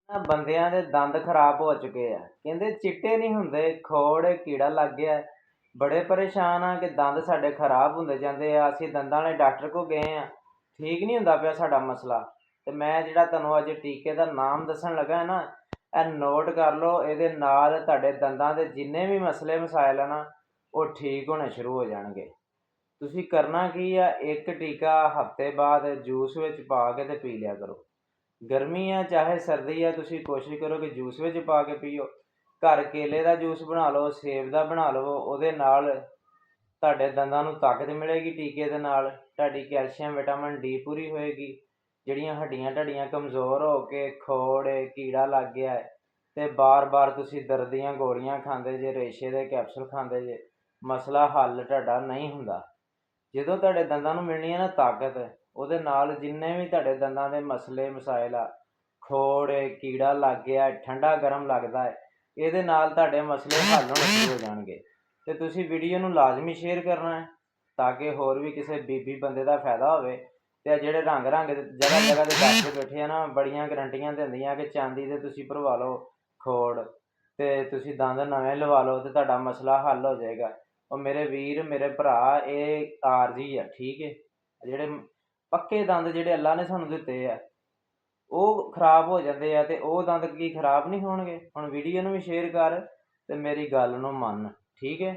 ਬੰਦਿਆਂ ਦੇ ਦੰਦ ਖਰਾਬ ਹੋ ਚੁੱਕੇ ਆ। ਕਹਿੰਦੇ ਚਿੱਟੇ ਨਹੀਂ ਹੁੰਦੇ, ਖੋੜ ਕੀੜਾ ਲੱਗ ਗਿਆ। ਬੜੇ ਪਰੇਸ਼ਾਨ ਆ ਕਿ ਦੰਦ ਸਾਡੇ ਖਰਾਬ ਹੁੰਦੇ ਜਾਂਦੇ ਆ। ਅਸੀਂ ਦੰਦਾਂ ਵਾਲੇ ਡਾਕਟਰ ਕੋਲ ਗਏ ਆ, ਠੀਕ ਨਹੀਂ ਹੁੰਦਾ ਪਿਆ ਸਾਡਾ ਮਸਲਾ। ਤੇ ਮੈਂ ਜਿਹੜਾ ਤੁਹਾਨੂੰ ਅੱਜ ਟੀਕੇ ਦਾ ਨਾਮ ਦੱਸਣ ਲੱਗਾ ਨਾ, ਇਹ ਨੋਟ ਕਰ ਲਓ। ਇਹਦੇ ਨਾਲ ਤੁਹਾਡੇ ਦੰਦਾਂ ਦੇ ਜਿੰਨੇ ਵੀ ਮਸਲੇ ਮਸਾਇਲ ਆ ਨਾ, ਉਹ ਠੀਕ ਹੋਣੇ ਸ਼ੁਰੂ ਹੋ ਜਾਣਗੇ। ਤੁਸੀਂ ਕਰਨਾ ਕੀ ਆ, ਇੱਕ ਟੀਕਾ ਹਫ਼ਤੇ ਬਾਅਦ ਜੂਸ ਵਿੱਚ ਪਾ ਕੇ ਤੇ ਪੀ ਲਿਆ ਕਰੋ। ਗਰਮੀ ਆ ਚਾਹੇ ਸਰਦੀ ਆ, ਤੁਸੀਂ ਕੋਸ਼ਿਸ਼ ਕਰੋ ਕਿ ਜੂਸ ਵਿੱਚ ਪਾ ਕੇ ਪੀਓ। ਘਰ ਕੇਲੇ ਦਾ ਜੂਸ ਬਣਾ ਲਓ, ਸੇਬ ਦਾ ਬਣਾ ਲਵੋ। ਉਹਦੇ ਨਾਲ ਤੁਹਾਡੇ ਦੰਦਾਂ ਨੂੰ ਤਾਕਤ ਮਿਲੇਗੀ। ਟੀਕੇ ਦੇ ਨਾਲ ਤੁਹਾਡੀ ਕੈਲਸ਼ੀਅਮ ਵਿਟਾਮਿਨ ਡੀ ਪੂਰੀ ਹੋਏਗੀ। ਜਿਹੜੀਆਂ ਹੱਡੀਆਂ ਢੱਡੀਆਂ ਕਮਜ਼ੋਰ ਹੋ ਕੇ ਖੋੜ ਕੀੜਾ ਲੱਗ ਗਿਆ ਹੈ ਅਤੇ ਬਾਰ ਤੁਸੀਂ ਦਰਦ ਦੀਆਂ ਗੋਲੀਆਂ ਖਾਂਦੇ ਜੇ, ਰੇਸ਼ੇ ਦੇ ਕੈਪਸੂਲ ਖਾਂਦੇ ਜੇ, ਮਸਲਾ ਹੱਲ ਤੁਹਾਡਾ ਨਹੀਂ ਹੁੰਦਾ। ਜਦੋਂ ਤੁਹਾਡੇ ਦੰਦਾਂ ਨੂੰ ਮਿਲਣੀ ਹੈ ਨਾ ਤਾਕਤ, ਉਹਦੇ ਨਾਲ ਜਿੰਨੇ ਵੀ ਤੁਹਾਡੇ ਦੰਦਾਂ ਦੇ ਮਸਲੇ ਮਸਾਇਲ ਆ, ਖੋੜ ਕੀੜਾ ਲੱਗ ਗਿਆ, ਠੰਡਾ ਗਰਮ ਲੱਗਦਾ ਹੈ, ਇਹਦੇ ਨਾਲ ਤੁਹਾਡੇ ਮਸਲੇ ਹੱਲ ਹੋਣੇ ਸ਼ੁਰੂ ਹੋ ਜਾਣਗੇ। ਅਤੇ ਤੁਸੀਂ ਵੀਡੀਓ ਨੂੰ ਲਾਜ਼ਮੀ ਸ਼ੇਅਰ ਕਰਨਾ ਹੈ ਤਾਂ ਕਿ ਹੋਰ ਵੀ ਕਿਸੇ ਬੀਬੀ ਬੰਦੇ ਦਾ ਫਾਇਦਾ ਹੋਵੇ। ਅਤੇ ਜਿਹੜੇ ਰੰਗ ਜਗ੍ਹਾ ਜਗ੍ਹਾ 'ਤੇ ਡਾਕਟਰ ਬੈਠੇ ਆ ਨਾ, ਬੜੀਆਂ ਗਰੰਟੀਆਂ ਦਿੰਦੀਆਂ ਕਿ ਚਾਂਦੀ ਦੇ ਤੁਸੀਂ ਭਰਵਾ ਲਓ ਖੋੜ ਅਤੇ ਤੁਸੀਂ ਦੰਦ ਨਵੇਂ ਲਵਾ ਲਓ ਅਤੇ ਤੁਹਾਡਾ ਮਸਲਾ ਹੱਲ ਹੋ ਜਾਏਗਾ। ਉਹ ਮੇਰੇ ਵੀਰ ਮੇਰੇ ਭਰਾ, ਇਹ ਆਰਜੀ ਆ, ਠੀਕ ਹੈ। ਜਿਹੜੇ ਪੱਕੇ ਦੰਦ ਜਿਹੜੇ ਅੱਲਾ ਨੇ ਸਾਨੂੰ ਦਿੱਤੇ ਆ, ਉਹ ਖਰਾਬ ਹੋ ਜਾਂਦੇ ਆ ਅਤੇ ਉਹ ਦੰਦ ਕੀ ਖਰਾਬ ਨਹੀਂ ਹੋਣਗੇ। ਹੁਣ ਵੀਡੀਓ ਨੂੰ ਵੀ ਸ਼ੇਅਰ ਕਰ ਅਤੇ ਮੇਰੀ ਗੱਲ ਨੂੰ ਮੰਨ, ਠੀਕ ਹੈ।